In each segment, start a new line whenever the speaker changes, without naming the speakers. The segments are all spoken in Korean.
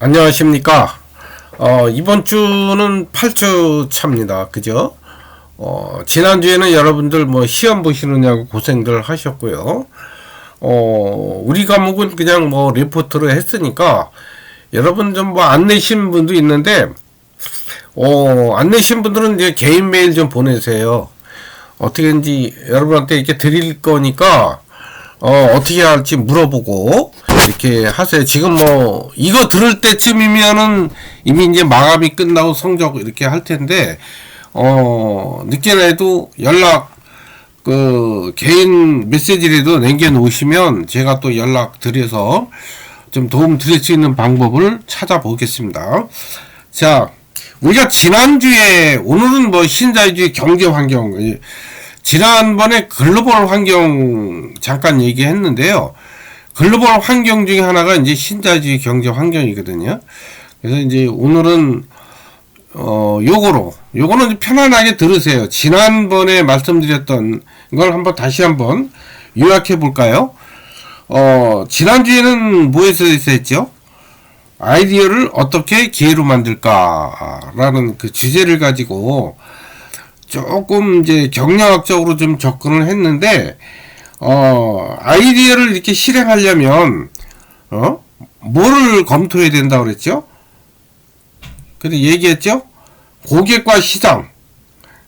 안녕하십니까. 이번 주는 8주 차입니다. 그죠? 지난주에는 여러분들 뭐 시험 보시느냐고 고생들 하셨고요. 우리 과목은 그냥 뭐 리포트로 했으니까 여러분 좀 뭐 안 내신 분도 있는데, 안 내신 분들은 이제 개인 메일 좀 보내세요. 어떻게든지 여러분한테 이렇게 드릴 거니까, 어떻게 할지 물어보고, 이렇게 하세요. 지금 뭐, 이거 들을 때쯤이면은 이미 이제 마감이 끝나고 성적 이렇게 할 텐데, 늦게라도 개인 메시지라도 남겨놓으시면 제가 또 연락 드려서 좀 도움 드릴 수 있는 방법을 찾아보겠습니다. 자, 우리가 지난주에, 오늘은 뭐 신자유주의 경제 환경, 지난번에 글로벌 환경 잠깐 얘기했는데요. 글로벌 환경 중에 하나가 이제 신자유주의 경제 환경이거든요. 그래서 이제 오늘은 요거는 편안하게 들으세요. 지난번에 말씀드렸던 걸 다시 한번 요약해 볼까요? 지난주에는 뭐에서 있었죠? 아이디어를 어떻게 기회로 만들까라는 그 주제를 가지고 조금 이제 경영학적으로 좀 접근을 했는데, 아이디어를 이렇게 실행하려면, 뭐를 검토해야 된다고 그랬죠? 근데 얘기했죠? 고객과 시장,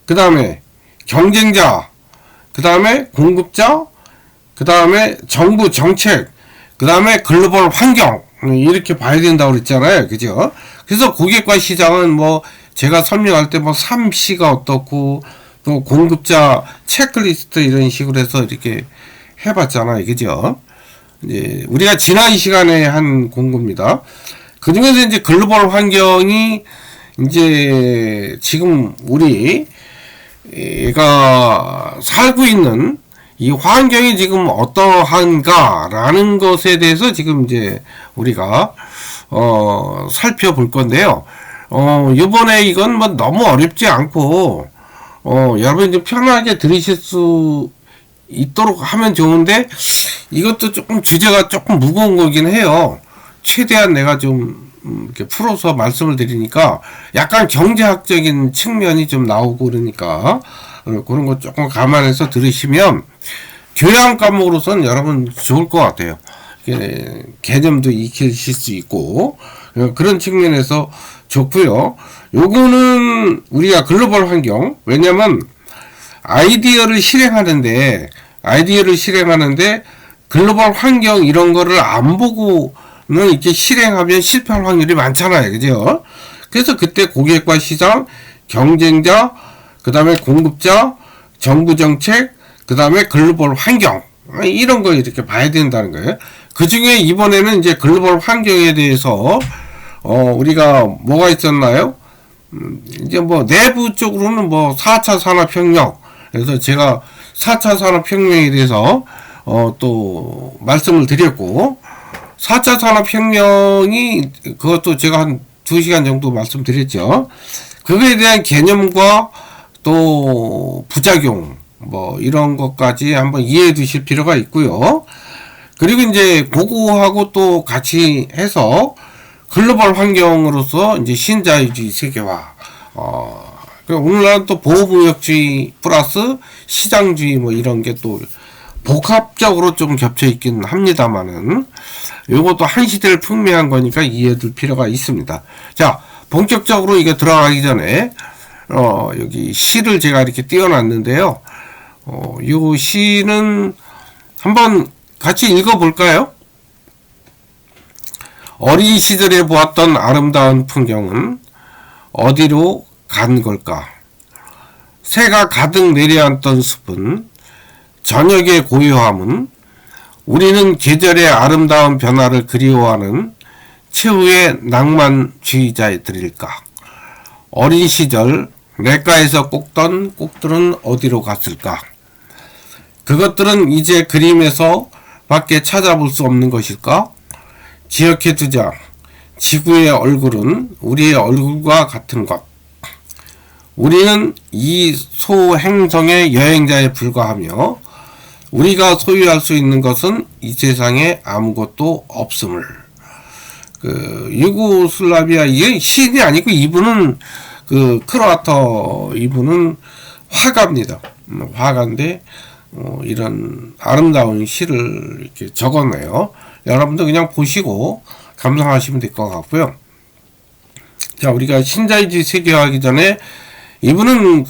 그 다음에 경쟁자, 그 다음에 공급자, 그 다음에 정부 정책, 그 다음에 글로벌 환경, 이렇게 봐야 된다고 그랬잖아요. 그죠? 그래서 고객과 시장은 뭐, 제가 설명할 때 뭐 3C가 어떻고, 또 공급자 체크리스트 이런 식으로 해서 이렇게 해봤잖아요. 그죠? 이제 우리가 지난 시간에 한 공부입니다. 그 중에서 이제 글로벌 환경이 이제 지금 우리가 살고 있는 이 환경이 지금 어떠한가라는 것에 대해서 지금 이제 우리가 살펴볼 건데요. 요번에 이건 뭐 너무 어렵지 않고 여러분이 좀 편하게 들으실 수 있도록 하면 좋은데, 이것도 조금 주제가 조금 무거운 거긴 해요. 최대한 내가 좀 이렇게 풀어서 말씀을 드리니까 약간 경제학적인 측면이 좀 나오고 그러니까 그런 거 조금 감안해서 들으시면 교양 과목으로서는 여러분 좋을 것 같아요. 개념도 익히실 수 있고 그런 측면에서 좋고요. 요거는 우리가 글로벌 환경, 왜냐면 아이디어를 실행하는데 글로벌 환경 이런 거를 안 보고는 이렇게 실행하면 실패할 확률이 많잖아요. 그죠? 그래서 그때 고객과 시장, 경쟁자, 그 다음에 공급자, 정부 정책, 그 다음에 글로벌 환경, 이런 거 이렇게 봐야 된다는 거예요. 그 중에 이번에는 이제 글로벌 환경에 대해서 우리가 뭐가 있었나요? 이제 뭐 내부 쪽으로는 뭐 4차 산업혁명, 그래서 제가 4차 산업혁명에 대해서 또 말씀을 드렸고, 4차 산업혁명이 그것도 제가 한 2시간 정도 말씀드렸죠. 그거에 대한 개념과 또 부작용 뭐 이런 것까지 한번 이해해 두실 필요가 있고요. 그리고 이제 그거하고 또 같이 해서 글로벌 환경으로서 이제 신자유주의 세계화, 오늘날은 또 보호무역주의 플러스 시장주의 뭐 이런 게 또 복합적으로 좀 겹쳐 있긴 합니다만은 요것도 한 시대를 풍미한 거니까 이해해둘 필요가 있습니다. 자, 본격적으로 이게 들어가기 전에 여기 시를 제가 이렇게 띄워놨는데요. 요 시는 한번 같이 읽어볼까요? 어린 시절에 보았던 아름다운 풍경은 어디로 간 걸까? 새가 가득 내려앉던 숲은, 저녁의 고요함은, 우리는 계절의 아름다운 변화를 그리워하는 최후의 낭만주의자들일까? 어린 시절 냇가에서 꽂던 꽃들은 어디로 갔을까? 그것들은 이제 그림에서 밖에 찾아볼 수 없는 것일까? 기억해두자. 지구의 얼굴은 우리의 얼굴과 같은 것. 우리는 이 소행성의 여행자에 불과하며 우리가 소유할 수 있는 것은 이 세상에 아무것도 없음을. 그 유고슬라비아 이게 시인이 아니고 이분은 그 크로아터 이분은 화가입니다. 화가인데 이런 아름다운 시를 이렇게 적었네요. 여러분도 그냥 보시고 감상하시면 될 것 같고요. 자, 우리가 신자유주의 세계화하기 전에 이분은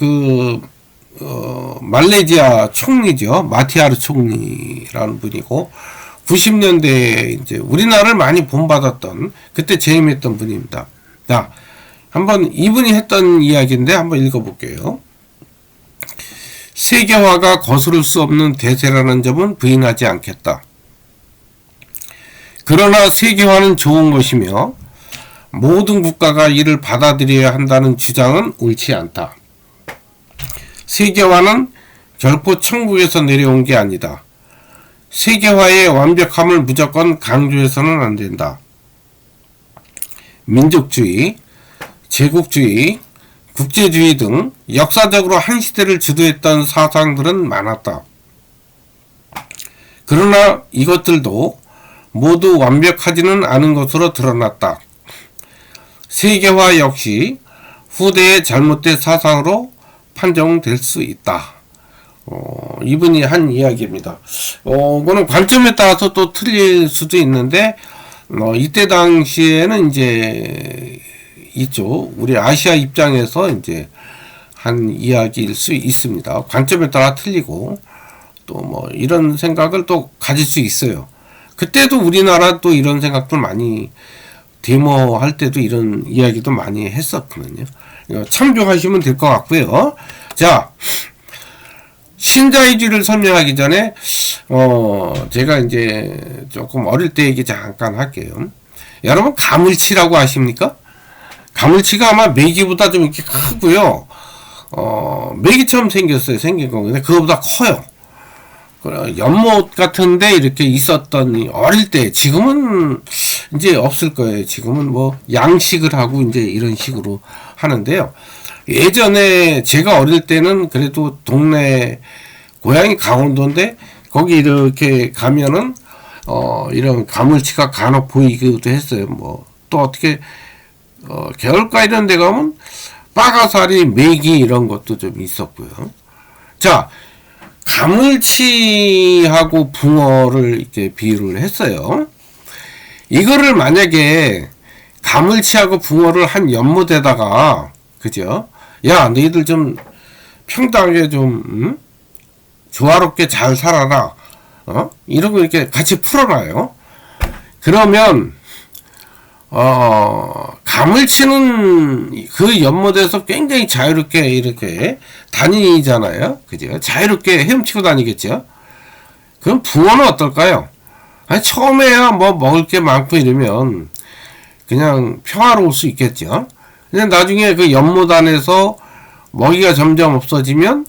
말레이시아 총리죠. 마티아르 총리라는 분이고 90년대에 이제 우리나라를 많이 본받았던 그때 재임했던 분입니다. 자, 한번 이분이 했던 이야기인데 한번 읽어볼게요. 세계화가 거스를 수 없는 대세라는 점은 부인하지 않겠다. 그러나 세계화는 좋은 것이며 모든 국가가 이를 받아들여야 한다는 주장은 옳지 않다. 세계화는 결코 천국에서 내려온 게 아니다. 세계화의 완벽함을 무조건 강조해서는 안 된다. 민족주의, 제국주의, 국제주의 등 역사적으로 한 시대를 주도했던 사상들은 많았다. 그러나 이것들도 모두 완벽하지는 않은 것으로 드러났다. 세계화 역시 후대의 잘못된 사상으로 판정될 수 있다. 이분이 한 이야기입니다. 그거는 관점에 따라서 또 틀릴 수도 있는데, 이때 당시에는 이제, 이쪽, 우리 아시아 입장에서 이제 한 이야기일 수 있습니다. 관점에 따라 틀리고, 또 뭐, 이런 생각을 또 가질 수 있어요. 그때도 우리나라 또 이런 생각들 많이, 데모할 때도 이런 이야기도 많이 했었거든요. 참조하시면 될 것 같고요. 자, 신자유주의를 설명하기 전에 제가 이제 조금 어릴 때 얘기 잠깐 할게요. 여러분 가물치라고 아십니까? 가물치가 아마 메기보다 좀 이렇게 크고요. 메기처럼 생겼어요. 생긴 거. 근데 그거보다 커요. 연못 같은데 이렇게 있었던 어릴 때, 지금은 이제 없을 거예요. 지금은 뭐 양식을 하고 이제 이런 식으로 하는데요. 예전에 제가 어릴 때는 그래도 동네, 고향이 강원도인데 거기 이렇게 가면은 이런 가물치가 간혹 보이기도 했어요. 뭐 또 어떻게 개울가 이런 데 가면 빠가사리, 메기 이런 것도 좀 있었고요. 자, 가물치하고 붕어를 이렇게 비유를 했어요. 이거를 만약에 가물치하고 붕어를 한 연못에다가, 그죠? 야, 너희들 좀 평등하게 좀 조화롭게 잘 살아라. 이러고 이렇게 같이 풀어놔요. 그러면 가물치는 그 연못에서 굉장히 자유롭게 이렇게 다니잖아요. 그죠? 자유롭게 헤엄치고 다니겠죠? 그럼 붕어는 어떨까요? 아니, 처음에야 뭐 먹을 게 많고 이러면 그냥 평화로울 수 있겠죠? 근데 나중에 그 연못 안에서 먹이가 점점 없어지면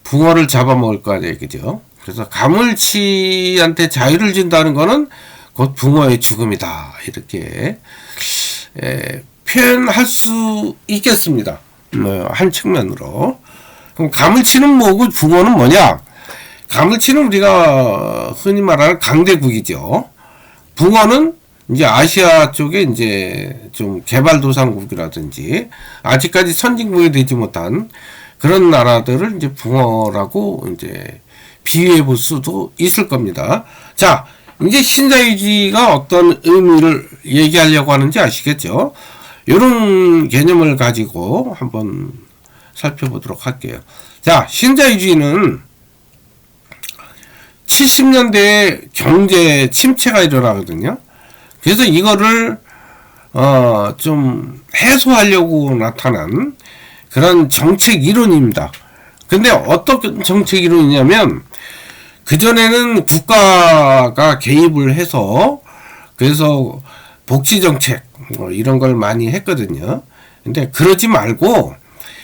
붕어를 잡아먹을 거 아니에요. 그죠? 그래서 가물치한테 자유를 준다는 거는 곧 붕어의 죽음이다. 이렇게 표현할 수 있겠습니다. 한 측면으로. 그럼 가물치는 뭐고 붕어는 뭐냐? 가물치는 우리가 흔히 말하는 강대국이죠. 붕어는 이제 아시아 쪽에 이제 좀 개발도상국이라든지 아직까지 선진국이 되지 못한 그런 나라들을 이제 붕어라고 이제 비유해 볼 수도 있을 겁니다. 자, 이제 신자유주의가 어떤 의미를 얘기하려고 하는지 아시겠죠? 이런 개념을 가지고 한번 살펴보도록 할게요. 자, 신자유주의는 70년대에 경제 침체가 일어나거든요. 그래서 이거를 좀 해소하려고 나타난 그런 정책 이론입니다. 근데 어떤 정책 이론이냐면, 그전에는 국가가 개입을 해서, 그래서 복지정책, 이런 걸 많이 했거든요. 근데 그러지 말고,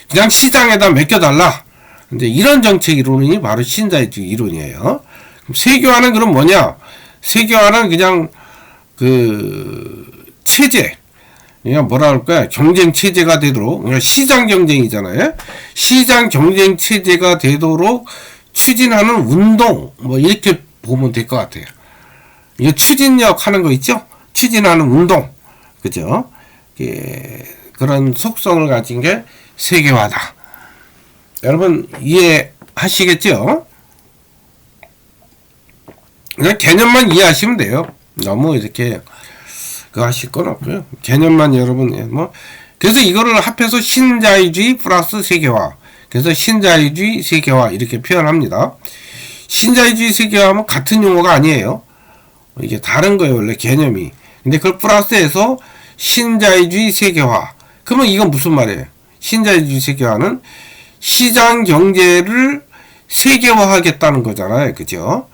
그냥 시장에다 맡겨달라. 근데 이런 정책 이론이 바로 신자유주의 이론이에요. 그럼 세계화는 그럼 뭐냐? 세계화는 그냥 체제, 그냥 뭐라 할까요? 경쟁 체제가 되도록, 그러니까 시장 경쟁이잖아요. 시장 경쟁 체제가 되도록 추진하는 운동, 뭐 이렇게 보면 될 것 같아요. 이게 추진력 하는 거 있죠? 추진하는 운동. 그죠? 그런 속성을 가진 게 세계화다. 여러분 이해하시겠죠? 그냥 개념만 이해하시면 돼요. 너무 이렇게 그거 하실 건 없고요. 개념만 여러분 그래서 이거를 합해서 신자유주의 플러스 세계화. 그래서 신자유주의 세계화 이렇게 표현합니다. 신자유주의 세계화하면 같은 용어가 아니에요. 이게 다른 거예요, 원래 개념이. 근데 그걸 플러스해서 신자유주의 세계화. 그러면 이건 무슨 말이에요? 신자유주의 세계화는 시장 경제를 세계화하겠다는 거잖아요. 그죠?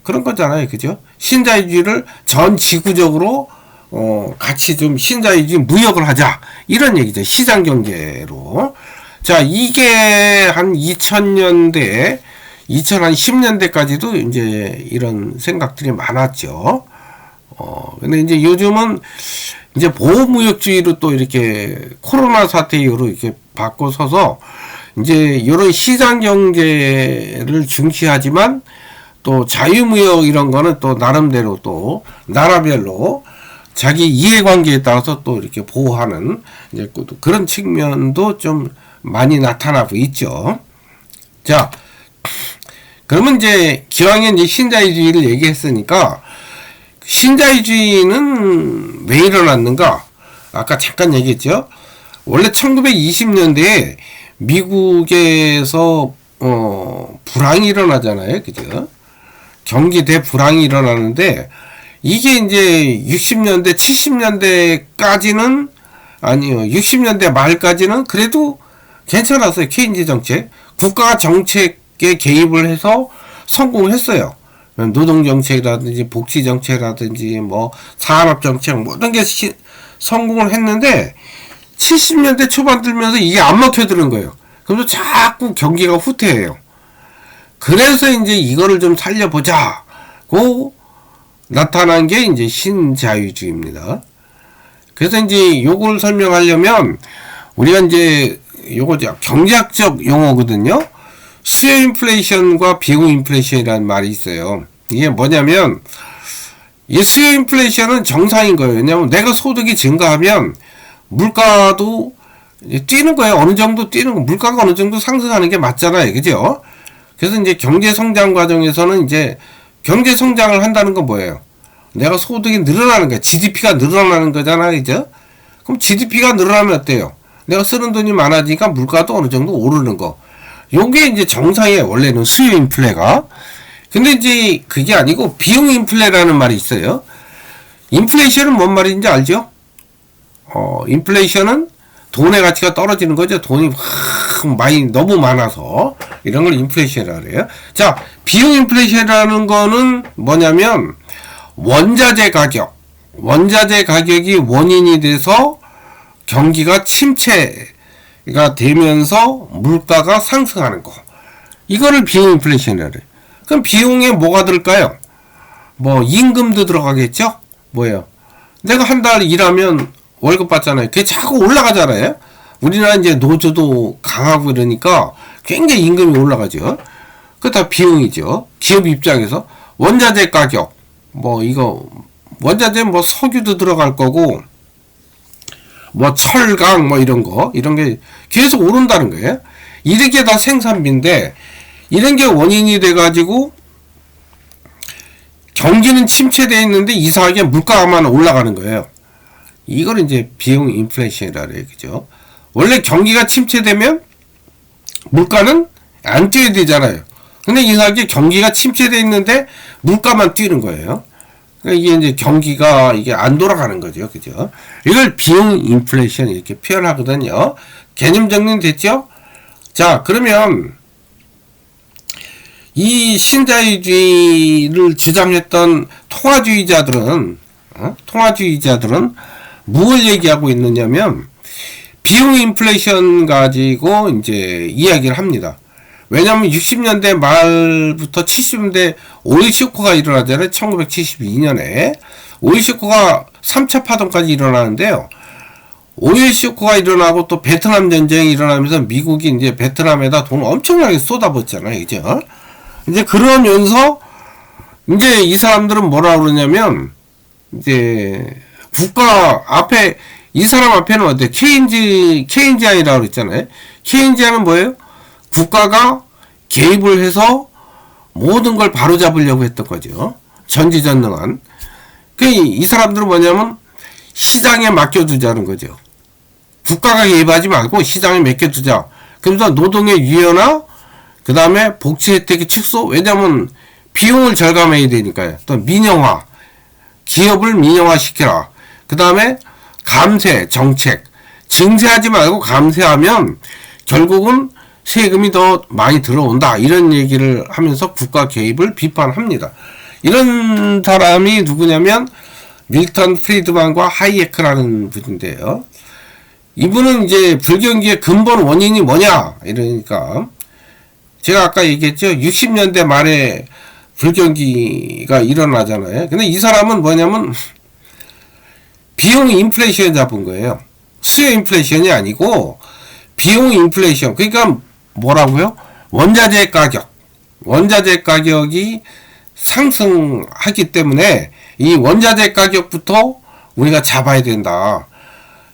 그런 거잖아요. 그죠? 신자유주의를 전 지구적으로 같이 좀 신자유주의 무역을 하자. 이런 얘기죠. 시장 경제로. 자, 이게 한 2000년대, 2010년대까지도 이제 이런 생각들이 많았죠. 근데 이제 요즘은 이제 보호무역주의로 또 이렇게 코로나 사태 이후로 이렇게 바꿔서서 이제 이런 시장 경제를 중시하지만 또 자유무역 이런 거는 또 나름대로 또 나라별로 자기 이해관계에 따라서 또 이렇게 보호하는 이제 그런 측면도 좀 많이 나타나고 있죠. 자, 그러면 이제 기왕에 이제 신자유주의를 얘기했으니까 신자유주의는 왜 일어났는가? 아까 잠깐 얘기했죠. 원래 1920년대에 미국에서 불황이 일어나잖아요. 그죠? 경기 대불황이 일어나는데 이게 이제 60년대, 70년대까지는 아니요. 60년대 말까지는 그래도 괜찮았어요. 케인즈 정책. 국가 정책에 개입을 해서 성공했어요. 노동정책이라든지 복지정책이라든지 뭐 산업정책 모든 게 성공을 했는데 70년대 초반 들면서 이게 안 먹혀드는 거예요. 그래서 자꾸 경기가 후퇴해요. 그래서 이제 이거를 좀 살려보자고 나타난 게 이제 신자유주의입니다. 그래서 이제 요걸 설명하려면 우리가 이제 요거 경제학적 용어거든요. 수요 인플레이션과 비용 인플레이션이라는 말이 있어요. 이게 뭐냐면 이 수요 인플레이션은 정상인 거예요. 왜냐하면 내가 소득이 증가하면 물가도 뛰는 거예요. 어느 정도 뛰는 거, 물가가 어느 정도 상승하는 게 맞잖아요. 그죠? 그래서 이제 경제 성장 과정에서는 이제 경제 성장을 한다는 건 뭐예요? 내가 소득이 늘어나는 거야. GDP가 늘어나는 거잖아요. 그죠? 그럼 GDP가 늘어나면 어때요? 내가 쓰는 돈이 많아지니까 물가도 어느 정도 오르는 거. 요게 이제 정상이에요. 원래는 수요 인플레가. 근데 이제 그게 아니고 비용 인플레라는 말이 있어요. 인플레이션은 뭔 말인지 알죠? 인플레이션은 돈의 가치가 떨어지는 거죠. 돈이 많이 너무 많아서 이런 걸 인플레이션이라고 그래요. 자, 비용 인플레이션이라는 거는 뭐냐면 원자재 가격이 원인이 돼서 경기가 침체가 되면서 물가가 상승하는 거. 이거를 비용 인플레이션이라고 해요. 그럼 비용에 뭐가 들까요? 뭐 임금도 들어가겠죠? 뭐예요? 내가 한 달 일하면 월급 받잖아요. 그게 자꾸 올라가잖아요. 우리나라 이제 노조도 강하고 이러니까 굉장히 임금이 올라가죠. 그거 다 비용이죠. 기업 입장에서 원자재 가격, 뭐 이거 원자재 뭐 석유도 들어갈 거고, 뭐 철강 뭐 이런 게 계속 오른다는 거예요. 이런 게 다 생산비인데 이런 게 원인이 돼가지고 경기는 침체되어 있는데 이상하게 물가만 올라가는 거예요. 이걸 이제 비용 인플레이션이라 그래요. 그죠? 원래 경기가 침체되면 물가는 안 뛰어야 되잖아요. 근데 이상하게 경기가 침체되어 있는데 물가만 뛰는 거예요. 그러니까 이게 이제 경기가 이게 안 돌아가는 거죠. 그죠? 이걸 비용 인플레이션 이렇게 표현하거든요. 개념 정리는 됐죠? 자, 그러면 이 신자유주의를 주장했던 통화주의자들은 무엇을 얘기하고 있느냐면 비용 인플레이션 가지고 이제 이야기를 합니다. 왜냐하면 60년대 말부터 70년대 오일 쇼크가 일어나잖아요. 1972년에 오일 쇼크가 3차 파동까지 일어나는데요. 오일 쇼크가 일어나고 또 베트남 전쟁이 일어나면서 미국이 이제 베트남에다 돈을 엄청나게 쏟아붓잖아요. 그죠? 이제 그러면서 이제 이 사람들은 뭐라 그러냐면 이제 국가 앞에, 이 사람 앞에는 어때? 케인지안이라고 그랬잖아요. 케인지안은 뭐예요? 국가가 개입을 해서 모든 걸 바로잡으려고 했던 거죠. 전지전능한. 이 사람들은 뭐냐면 시장에 맡겨두자는 거죠. 국가가 개입하지 말고 시장에 맡겨두자. 그래서 노동의 유연화, 그 다음에 복지 혜택의 축소. 왜냐면 비용을 절감해야 되니까요. 또 민영화, 기업을 민영화시켜라. 그 다음에 감세 정책, 증세하지 말고 감세하면 결국은 세금이 더 많이 들어온다. 이런 얘기를 하면서 국가 개입을 비판합니다. 이런 사람이 누구냐면 밀턴 프리드만과 하이에크라는 분인데요. 이분은 이제 불경기의 근본 원인이 뭐냐? 이러니까 제가 아까 얘기했죠. 60년대 말에 불경기가 일어나잖아요. 근데 이 사람은 뭐냐면 비용 인플레이션 잡은 거예요. 수요 인플레이션이 아니고 비용 인플레이션. 그러니까 뭐라고요? 원자재 가격이 상승하기 때문에 이 원자재 가격부터 우리가 잡아야 된다.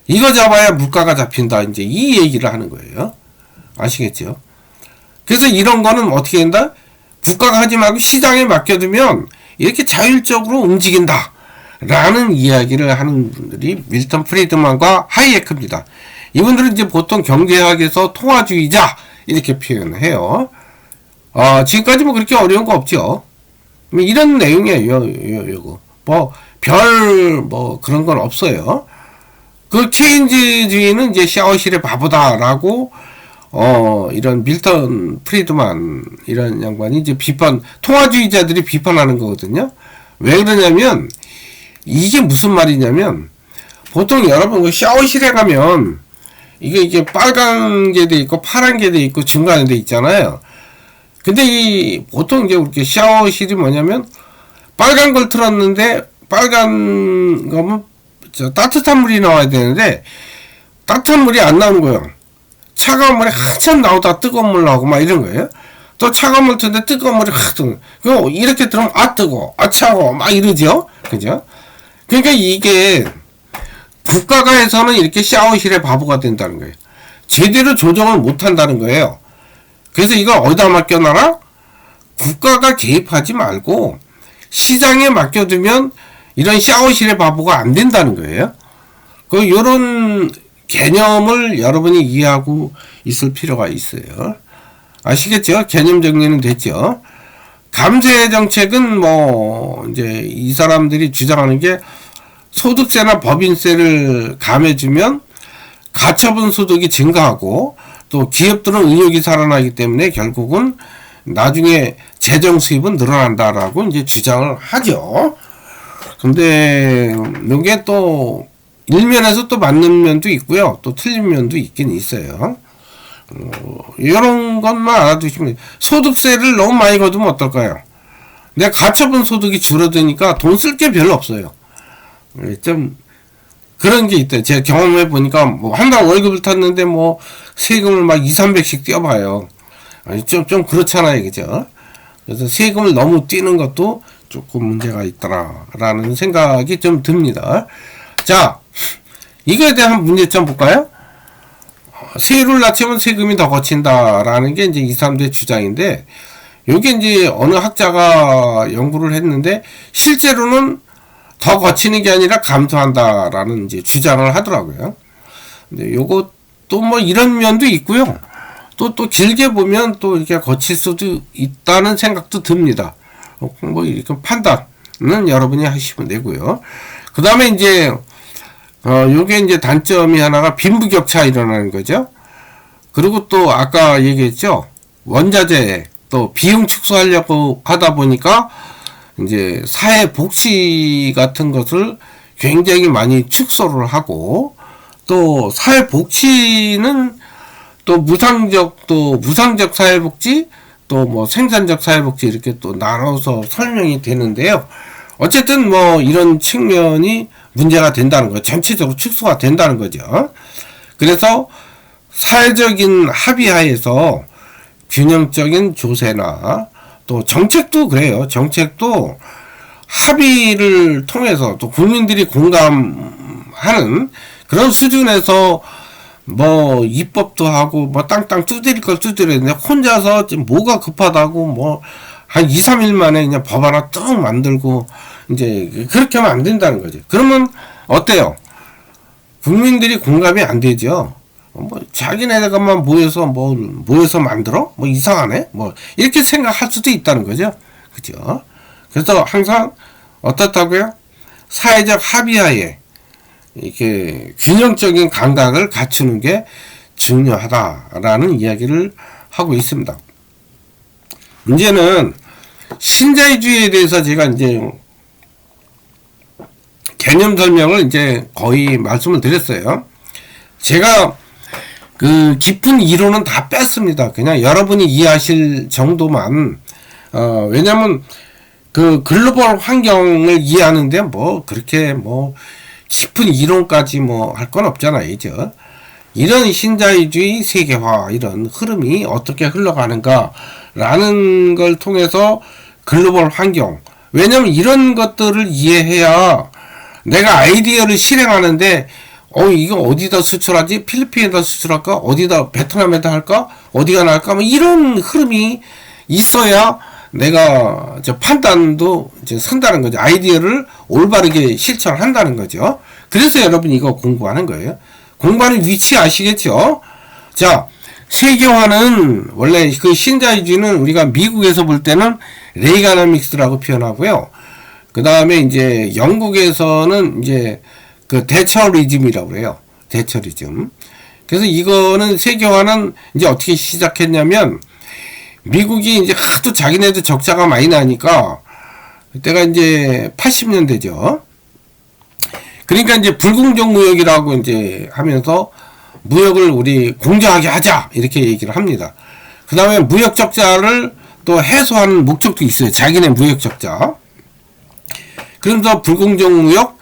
이거 잡아야 물가가 잡힌다. 이제 이 얘기를 하는 거예요. 아시겠죠? 그래서 이런 거는 어떻게 된다? 국가가 하지 말고 시장에 맡겨두면 이렇게 자율적으로 움직인다. 라는 이야기를 하는 분들이 밀턴 프리드만과 하이에크입니다. 이분들은 이제 보통 경제학에서 통화주의자 이렇게 표현해요. 지금까지 뭐 그렇게 어려운 거 없죠. 이런 내용이에요. 요거 뭐 그런 건 없어요. 그 케인즈주의는 이제 샤워실의 바보다라고 이런 밀턴 프리드만 이런 양반이 이제 통화주의자들이 비판하는 거거든요. 왜 그러냐면 이게 무슨 말이냐면 보통 여러분 샤워실에 가면 이게 빨간 게 돼 있고 파란 게 돼 있고 중간에 돼 있잖아요. 근데 보통 이제 이렇게 샤워실이 뭐냐면 빨간 걸 틀었는데 빨간 거면 따뜻한 물이 나와야 되는데 따뜻한 물이 안 나오는 거예요. 차가운 물이 한참 나오다가 뜨거운 물 나오고 막 이런 거예요. 또 차가운 물 틀는데 뜨거운 물이 확 뜨고 이렇게 들으면 뜨거워 차가워 막 이러죠. 그죠? 그러니까 이게 국가가 해서는 이렇게 샤워실의 바보가 된다는 거예요. 제대로 조정을 못 한다는 거예요. 그래서 이걸 어디다 맡겨놔라? 국가가 개입하지 말고 시장에 맡겨두면 이런 샤워실의 바보가 안 된다는 거예요. 요런 개념을 여러분이 이해하고 있을 필요가 있어요. 아시겠죠? 개념 정리는 됐죠? 감세 정책은 이제 이 사람들이 주장하는 게 소득세나 법인세를 감해주면 가처분 소득이 증가하고 또 기업들은 의욕이 살아나기 때문에 결국은 나중에 재정 수입은 늘어난다라고 이제 주장을 하죠. 근데 이게 또 일면에서 또 맞는 면도 있고요. 또 틀린 면도 있긴 있어요. 이런 것만 알아두시면 소득세를 너무 많이 거두면 어떨까요? 내가 가처분 소득이 줄어드니까 돈 쓸 게 별로 없어요. 좀 그런 게 있대요. 제가 경험해 보니까 한 달 월급을 탔는데 세금을 막 200~300씩 떼어봐요. 좀 그렇잖아요. 그죠? 그래서 세금을 너무 떼는 것도 조금 문제가 있더라라는 생각이 좀 듭니다. 자, 이거에 대한 문제점 볼까요? 세율을 낮추면 세금이 더 거친다라는 게 이제 이 사람들의 주장인데, 요게 이제 어느 학자가 연구를 했는데, 실제로는 더 거치는 게 아니라 감소한다라는 이제 주장을 하더라고요. 근데 요것도 이런 면도 있고요. 또 길게 보면 또 이렇게 거칠 수도 있다는 생각도 듭니다. 이렇게 판단은 여러분이 하시면 되고요. 그 다음에 이제, 요게 이제 단점이 하나가 빈부격차 일어나는 거죠. 그리고 또 아까 얘기했죠. 원자재 또 비용 축소하려고 하다 보니까 이제 사회복지 같은 것을 굉장히 많이 축소를 하고, 또 사회복지는 또 무상적 사회복지, 또 생산적 사회복지 이렇게 또 나눠서 설명이 되는데요. 어쨌든 이런 측면이 문제가 된다는 거예요. 전체적으로 축소가 된다는 거죠. 그래서 사회적인 합의하에서 균형적인 조세나 또 정책도 그래요. 정책도 합의를 통해서 또 국민들이 공감하는 그런 수준에서 뭐 입법도 하고 뭐 땅땅 두드릴 걸 두드렸는데 혼자서 지금 뭐가 급하다고 뭐 한 2, 3일 만에 그냥 법 하나 쭉 만들고 이제 그렇게 하면 안 된다는 거죠. 그러면 어때요? 국민들이 공감이 안 되죠. 뭐 자기네들만 모여서 만들어? 뭐 이상하네? 뭐 이렇게 생각할 수도 있다는 거죠. 그죠? 그래서 항상 어떻다고요? 사회적 합의하에 이렇게 균형적인 감각을 갖추는 게 중요하다라는 이야기를 하고 있습니다. 문제는 신자유주의에 대해서 제가 이제 개념 설명을 이제 거의 말씀을 드렸어요. 제가 그 깊은 이론은 다 뺐습니다. 그냥 여러분이 이해하실 정도만, 왜냐면 그 글로벌 환경을 이해하는데 뭐 그렇게 뭐 깊은 이론까지 뭐 할 건 없잖아요. 이죠. 이런 신자유주의 세계화 이런 흐름이 어떻게 흘러가는가라는 걸 통해서 글로벌 환경, 왜냐면 이런 것들을 이해해야 내가 아이디어를 실행하는데 이거 어디다 수출하지? 필리핀에다 수출할까? 어디다 베트남에다 할까? 어디가 나을까? 뭐 이런 흐름이 있어야 내가 판단도 이제 선다는 거죠. 아이디어를 올바르게 실천한다는 거죠. 그래서 여러분 이거 공부하는 거예요. 공부하는 위치 아시겠죠? 자, 세계화는 원래 그 신자유주의는 우리가 미국에서 볼 때는 레이가노믹스라고 표현하고요. 그 다음에 이제 영국에서는 이제 그 대처리즘이라고 그래요. 대처리즘. 그래서 이거는 세계화는 이제 어떻게 시작했냐면 미국이 이제 하도 자기네들 적자가 많이 나니까 그때가 이제 80년대죠. 그러니까 이제 불공정 무역이라고 이제 하면서 무역을 우리 공정하게 하자 이렇게 얘기를 합니다. 그 다음에 무역 적자를 또 해소하는 목적도 있어요. 자기네 무역 적자. 그러면서 불공정 무역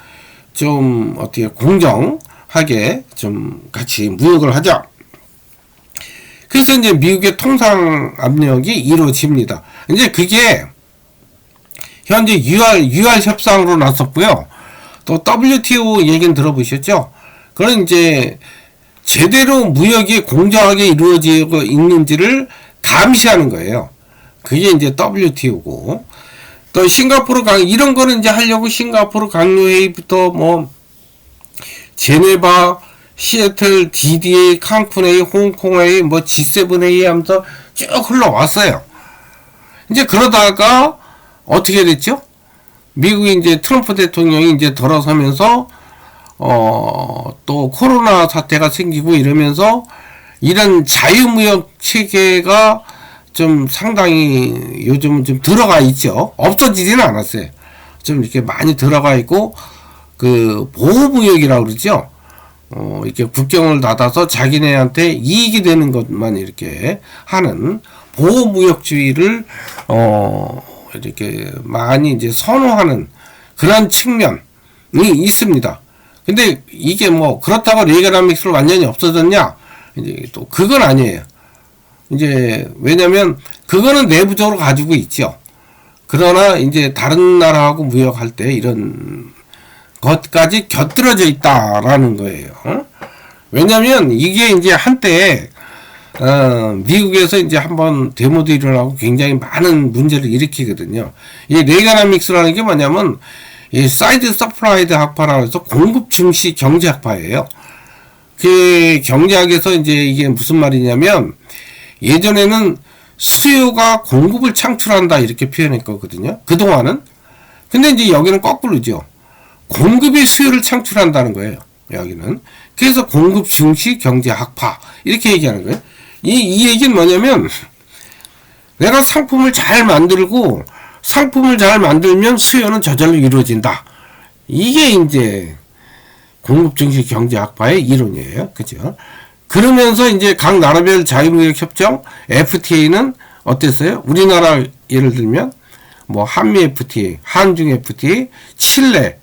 좀 어떻게 공정하게 좀 같이 무역을 하자. 그래서 이제 미국의 통상 압력이 이루어집니다. 이제 그게 현재 UR 협상으로 나섰고요. 또 WTO 얘기는 들어보셨죠? 그런 이제 제대로 무역이 공정하게 이루어지고 있는지를 감시하는 거예요. 그게 이제 WTO고. 또 싱가포르 이런 거는 이제 하려고 싱가포르 강요회의부터 뭐 제네바, 시애틀, DDA, 칸쿤회의, 홍콩회의, 뭐 G7회의 하면서 쭉 흘러왔어요. 이제 그러다가 어떻게 됐죠? 미국이 이제 트럼프 대통령이 이제 돌아서면서 또 코로나 사태가 생기고 이러면서 이런 자유무역 체계가 좀 상당히 요즘은 좀 들어가 있죠. 없어지지는 않았어요. 좀 이렇게 많이 들어가 있고, 그 보호무역이라고 그러죠. 이렇게 국경을 닫아서 자기네한테 이익이 되는 것만 이렇게 하는 보호무역주의를 이렇게 많이 이제 선호하는 그런 측면이 있습니다. 근데 이게 뭐 그렇다고 레이가노믹스로 완전히 없어졌냐? 이제 또 그건 아니에요. 이제 왜냐면 그거는 내부적으로 가지고 있죠. 그러나 이제 다른 나라하고 무역할 때 이런 것까지 곁들여져 있다라는 거예요. 왜냐면 이게 이제 한때 미국에서 이제 한번 데모도 일어나고 굉장히 많은 문제를 일으키거든요. 이 레이가노믹스라는 게 뭐냐면 이 사이드 서프라이드 학파라고 해서 공급 증시 경제 학파예요. 그 경제학에서 이제 이게 무슨 말이냐면 예전에는 수요가 공급을 창출한다 이렇게 표현했거든요. 그동안은. 근데 이제 여기는 거꾸로죠. 공급이 수요를 창출한다는 거예요. 여기는. 그래서 공급 증시 경제 학파 이렇게 얘기하는 거예요. 이 얘기는 뭐냐면 내가 상품을 잘 만들고 상품을 잘 만들면 수요는 저절로 이루어진다. 이게 이제 공급 증시 경제 학파의 이론이에요. 그죠? 그러면서 이제 각 나라별 자유무역 협정 FTA는 어땠어요? 우리나라 예를 들면 뭐 한미 FTA, 한중 FTA, 칠레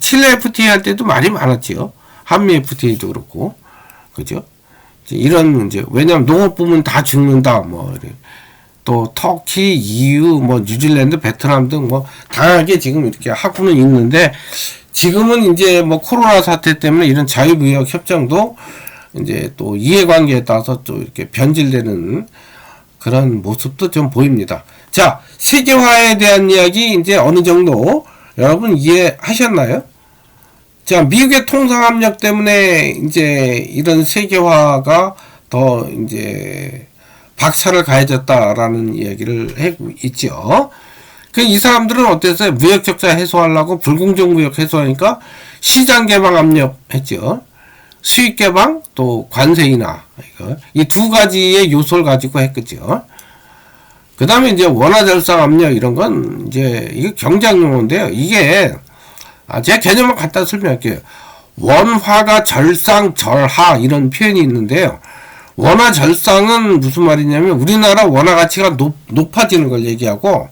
FTA 할 때도 말이 많았지요. 한미 FTA도 그렇고, 그죠? 이런 이제 왜냐면 농업 부문 다 죽는다 뭐 또 터키, EU, 뭐 뉴질랜드, 베트남 등 뭐 다양하게 지금 이렇게 하고는 있는데, 지금은 이제 뭐 코로나 사태 때문에 이런 자유무역 협정도 이제 또 이해관계에 따라서 또 이렇게 변질되는 그런 모습도 좀 보입니다. 자, 세계화에 대한 이야기 이제 어느 정도 여러분 이해하셨나요? 자, 미국의 통상압력 때문에 이제 이런 세계화가 더 이제 박차를 가해졌다라는 이야기를 하고 있죠. 그 이 사람들은 어땠어요? 무역 적자 해소하려고 불공정 무역 해소하니까 시장 개방 압력 했죠. 수입 개방 또 관세 인하, 이 두 가지의 요소를 가지고 했겠죠. 그 다음에 이제 원화 절상 압력 이런 건 이제 이거 경제학 용어인데요. 이게 제가 개념을 갖다 설명할게요. 원화가 절상 절하 이런 표현이 있는데요. 원화 절상은 무슨 말이냐면 우리나라 원화 가치가 높아지는 걸 얘기하고,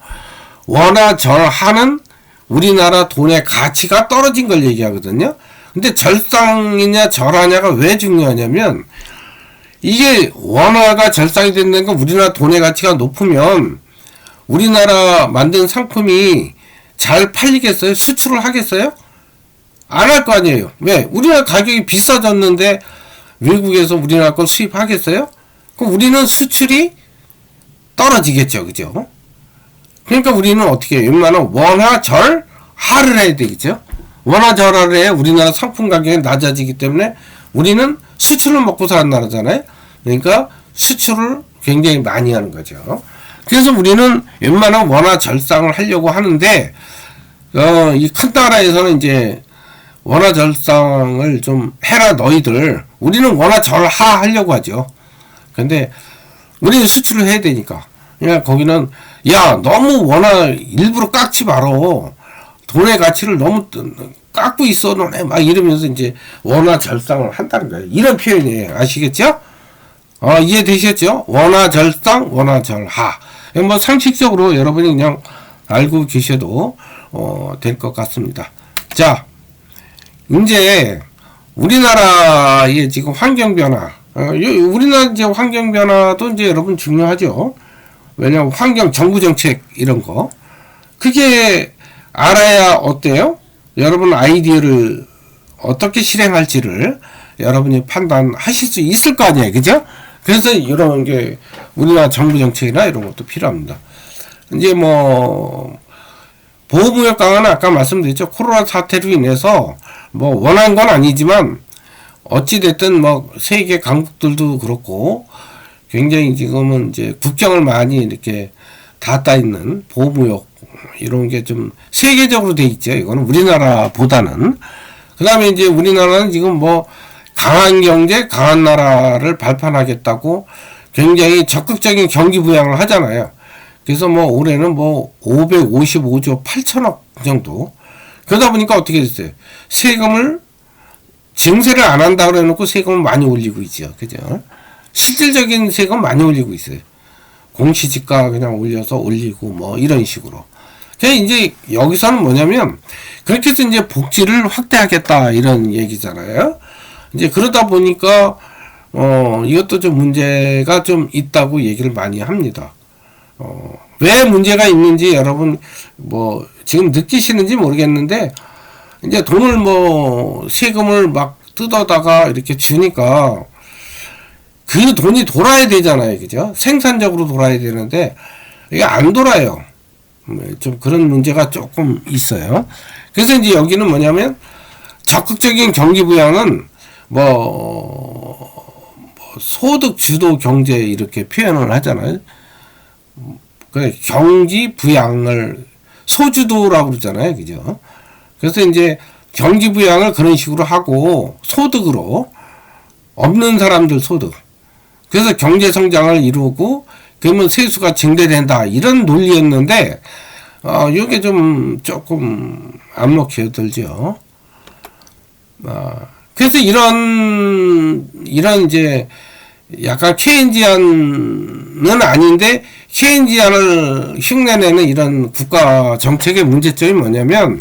원화 절하는 우리나라 돈의 가치가 떨어진 걸 얘기하거든요. 근데 절상이냐 절하냐가 왜 중요하냐면, 이게 원화가 절상이 된다는 건 우리나라 돈의 가치가 높으면 우리나라 만든 상품이 잘 팔리겠어요? 수출을 하겠어요? 안 할 거 아니에요. 왜? 우리나라 가격이 비싸졌는데 외국에서 우리나라 걸 수입하겠어요? 그럼 우리는 수출이 떨어지겠죠. 그죠? 그러니까 우리는 어떻게 해요? 웬만하면 원화절하를 해야 되겠죠? 원화절하를 해야 우리나라 상품 가격이 낮아지기 때문에 우리는 수출을 먹고 사는 나라잖아요? 그러니까 수출을 굉장히 많이 하는 거죠. 그래서 우리는 웬만하면 원화절상을 하려고 하는데, 이 큰 나라에서는 이제 원화절상을 좀 해라 너희들. 우리는 원화절하 하려고 하죠. 근데 우리는 수출을 해야 되니까. 그러니까 거기는 야 너무 원화 일부러 깎지 말어. 돈의 가치를 너무 깎고 있어 너네 막 이러면서 이제 원화절상을 한다는 거예요. 이런 표현이에요. 아시겠죠? 이해되셨죠? 원화절상, 원화절하. 뭐 상식적으로 여러분이 그냥 알고 계셔도 될 것 같습니다. 자, 이제 우리나라의 지금 환경 변화, 우리나라 이제 환경 변화도 이제 여러분 중요하죠. 왜냐면 환경 정부 정책 이런 거 그게 알아야 어때요? 여러분 아이디어를 어떻게 실행할지를 여러분이 판단하실 수 있을 거 아니에요, 그죠? 그래서 이런 게 우리나라 정부 정책이나 이런 것도 필요합니다. 이제 뭐 보호무역 강화는 아까 말씀드렸죠. 코로나 사태로 인해서 뭐 원한 건 아니지만 어찌됐든 뭐 세계 강국들도 그렇고 굉장히 지금은 이제 국경을 많이 이렇게 닫아 있는 보호무역 이런 게 좀 세계적으로 돼 있죠. 이거는 우리나라보다는. 그 다음에 이제 우리나라는 지금 뭐 강한 경제, 강한 나라를 발판하겠다고 굉장히 적극적인 경기 부양을 하잖아요. 그래서 뭐 올해는 뭐 555조 8천억 정도. 그러다 보니까 어떻게 됐어요? 세금을 증세를 안 한다 그래 놓고 세금을 많이 올리고 있죠. 그죠? 실질적인 세금 많이 올리고 있어요. 공시지가 그냥 올리고 뭐 이런 식으로. 그래서 이제 여기서는 뭐냐면 그렇게 해서 이제 복지를 확대하겠다 이런 얘기잖아요. 이제 그러다 보니까 이것도 좀 문제가 좀 있다고 얘기를 많이 합니다. 왜 문제가 있는지 여러분 뭐 지금 느끼시는지 모르겠는데 이제 돈을 뭐 세금을 막 뜯어다가 이렇게 주니까 그 돈이 돌아야 되잖아요. 그죠? 생산적으로 돌아야 되는데 이게 안 돌아요. 좀 그런 문제가 조금 있어요. 그래서 이제 여기는 뭐냐면 적극적인 경기 부양은 소득 주도 경제 이렇게 표현을 하잖아요. 경기 부양을 소주도라고 그러잖아요. 그죠? 그래서 이제 경기 부양을 그런 식으로 하고 소득으로 없는 사람들 소득. 그래서 경제 성장을 이루고 그러면 세수가 증대된다. 이런 논리였는데 이게 좀 조금 안 먹혀 들죠. 그래서 이런 이제 약간 케인지안은 아닌데 케인지안을 흉내내는 이런 국가 정책의 문제점이 뭐냐면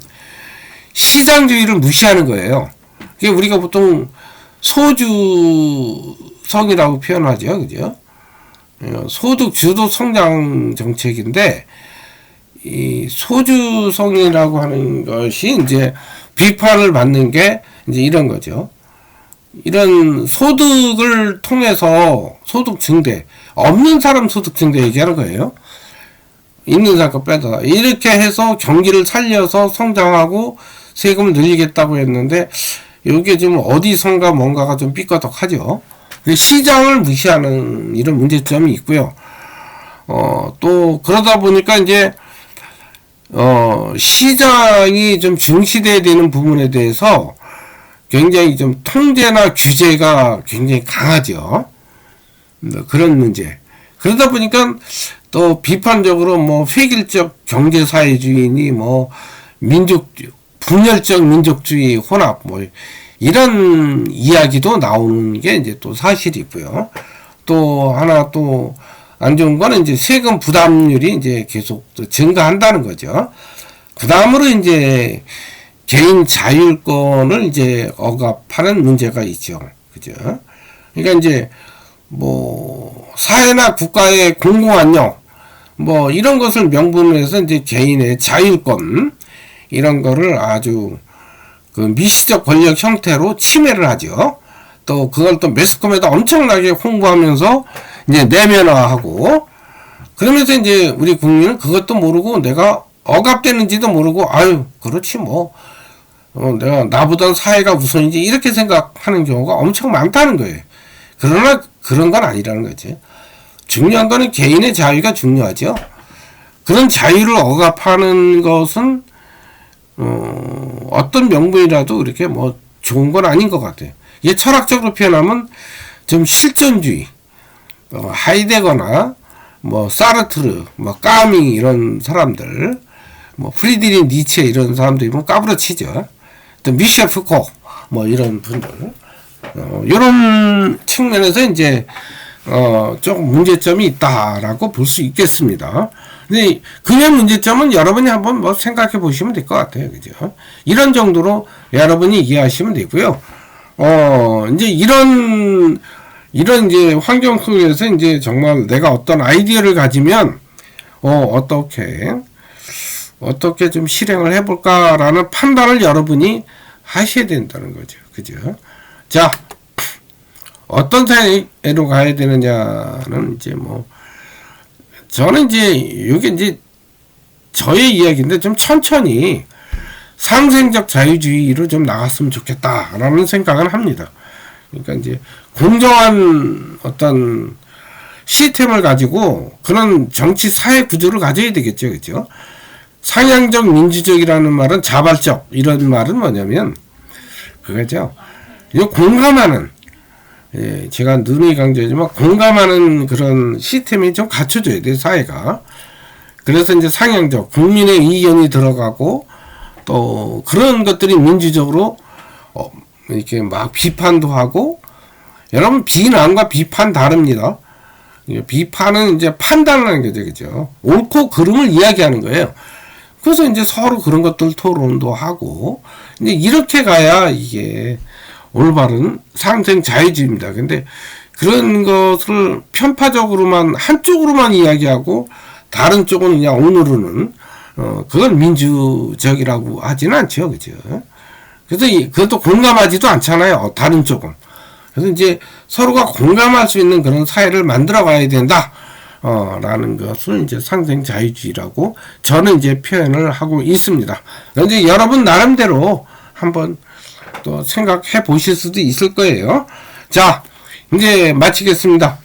시장주의를 무시하는 거예요. 그게 우리가 보통 소주성이라고 표현하죠, 그죠? 소득 주도 성장 정책인데, 이 소주성이라고 하는 것이 이제 비판을 받는 게 이제 이런 거죠. 이런 소득을 통해서 소득 증대, 없는 사람 소득 증대 얘기하는 거예요. 있는 사람 거 빼다. 이렇게 해서 경기를 살려서 성장하고 세금을 늘리겠다고 했는데, 이게 지금 어디선가 뭔가가 좀 삐까덕하죠. 시장을 무시하는 이런 문제점이 있고요. 또 그러다 보니까 이제 시장이 좀 중시돼야 되는 부분에 대해서 굉장히 좀 통제나 규제가 굉장히 강하죠. 그런 문제. 그러다 보니까 또 비판적으로 뭐 획일적 경제사회주의니 뭐 분열적 민족주의 혼합 뭐 이런 이야기도 나오는 게 이제 또 사실이고요. 또 하나 또 안 좋은 거는 이제 세금 부담률이 이제 계속 증가한다는 거죠. 그 다음으로 이제 개인 자율권을 이제 억압하는 문제가 있죠. 그죠? 그러니까 이제 뭐 사회나 국가의 공공안녕 뭐 이런 것을 명분으로 해서 이제 개인의 자율권 이런 거를 아주 그 미시적 권력 형태로 침해를 하죠. 또 그걸 또 매스컴에다 엄청나게 홍보하면서 이제 내면화하고 그러면서 이제 우리 국민은 그것도 모르고 내가 억압되는지도 모르고 아유 그렇지 뭐 내가 나보다 사회가 우선이지 이렇게 생각하는 경우가 엄청 많다는 거예요. 그러나 그런 건 아니라는 거지. 중요한 거는 개인의 자유가 중요하죠. 그런 자유를 억압하는 것은 어떤 명분이라도 이렇게 뭐 좋은 건 아닌 것 같아요. 이게 철학적으로 표현하면 좀 실존주의, 하이데거나 뭐 사르트르, 뭐 까밍 이런 사람들, 뭐 프리드리히 니체 이런 사람들이면 까부러치죠. 또 미셸 푸코 뭐 이런 분들, 이런 측면에서 이제 조금 문제점이 있다라고 볼 수 있겠습니다. 근데 그의 문제점은 여러분이 한번 뭐 생각해 보시면 될 것 같아요. 그죠? 이런 정도로 여러분이 이해하시면 되고요. 이제 이런 이제 환경 속에서 이제 정말 내가 어떤 아이디어를 가지면, 어떻게 좀 실행을 해볼까라는 판단을 여러분이 하셔야 된다는 거죠. 그죠? 자, 어떤 사회로 가야 되느냐는 이제 뭐, 저는 이제, 이게 이제, 저의 이야기인데 좀 천천히 상생적 자유주의로 좀 나갔으면 좋겠다라는 생각을 합니다. 그러니까 이제, 공정한 어떤 시스템을 가지고 그런 정치 사회 구조를 가져야 되겠죠. 그죠? 상향적 민주적이라는 말은 자발적, 이런 말은 뭐냐면, 그거죠. 이거 공감하는, 제가 누누이 강조하지만 공감하는 그런 시스템이 좀 갖춰져야 돼요, 사회가. 그래서 이제 상향적, 국민의 의견이 들어가고, 또 그런 것들이 민주적으로, 이렇게 막 비판도 하고, 여러분, 비난과 비판 다릅니다. 비판은 이제 판단을 하는 거죠, 그죠? 옳고 그름을 이야기하는 거예요. 그래서 이제 서로 그런 것들 토론도 하고, 이제 이렇게 가야 이게 올바른 상생 자유주의입니다. 근데 그런 것을 편파적으로만, 한쪽으로만 이야기하고, 다른 쪽은 그냥 오늘은, 그건 민주적이라고 하지는 않죠, 그죠? 그래서 그것도 공감하지도 않잖아요, 다른 쪽은. 그래서 이제 서로가 공감할 수 있는 그런 사회를 만들어 가야 된다. 라는 것을 이제 상생 자유주의라고 저는 이제 표현을 하고 있습니다. 그런데 여러분 나름대로 한번 또 생각해 보실 수도 있을 거예요. 자, 이제 마치겠습니다.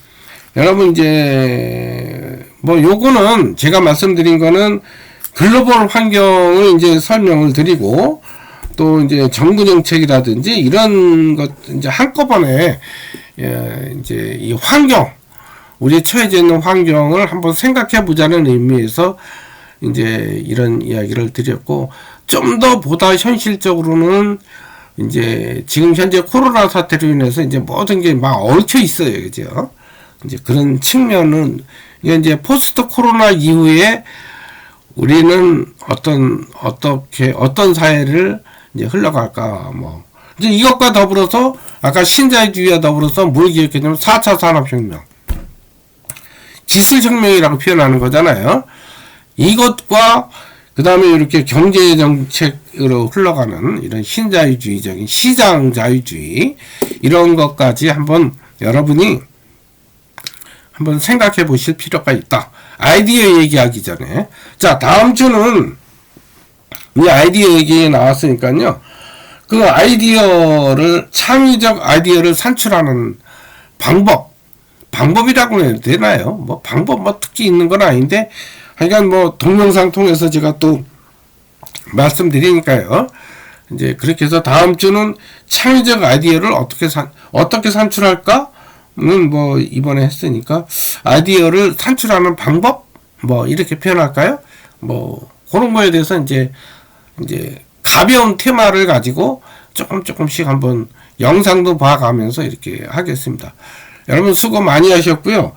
여러분 이제 뭐 요거는 제가 말씀드린 거는 글로벌 환경을 이제 설명을 드리고 또 이제 정부 정책이라든지 이런 것 이제 한꺼번에 이제 이 환경 우리 처해져 있는 환경을 한번 생각해 보자는 의미에서 이제 이런 이야기를 드렸고 좀 더 보다 현실적으로는 이제 지금 현재 코로나 사태로 인해서 이제 모든 게 막 얽혀 있어요, 그죠? 이제 그런 측면은 이제 포스트 코로나 이후에 우리는 어떤 사회를 이제 흘러갈까, 뭐. 이제 이것과 더불어서, 아까 신자유주의와 더불어서 뭘 기억했냐면 4차 산업혁명. 기술혁명이라고 표현하는 거잖아요. 이것과 그 다음에 이렇게 경제정책으로 흘러가는 이런 신자유주의적인 시장자유주의, 이런 것까지 한번 여러분이 한번 생각해 보실 필요가 있다. 아이디어 얘기하기 전에. 자, 다음 주는 이 아이디어 얘기 나왔으니까요. 그 아이디어를, 창의적 아이디어를 산출하는 방법이라고 해야 되나요? 뭐 방법 뭐 특히 있는 건 아닌데, 하여간 뭐 동영상 통해서 제가 또 말씀드리니까요. 이제 그렇게 해서 다음 주는 창의적 아이디어를 어떻게 산출할까는 뭐 이번에 했으니까, 아이디어를 산출하는 방법 뭐 이렇게 표현할까요? 뭐 그런 거에 대해서 이제 가벼운 테마를 가지고 조금씩 한번 영상도 봐가면서 이렇게 하겠습니다. 여러분 수고 많이 하셨고요.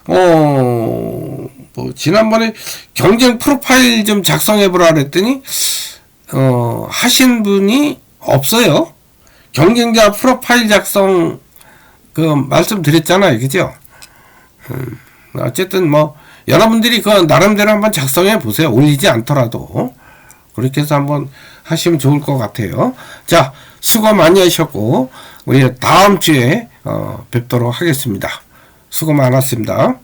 뭐 지난번에 경쟁 프로파일 좀 작성해보라 그랬더니 하신 분이 없어요. 경쟁자 프로파일 작성 그 말씀드렸잖아요, 그죠? 어쨌든 뭐 여러분들이 그 나름대로 한번 작성해 보세요. 올리지 않더라도 그렇게 해서 한번 하시면 좋을 것 같아요. 자, 수고 많이 하셨고 우리 다음 주에 뵙도록 하겠습니다. 수고 많았습니다.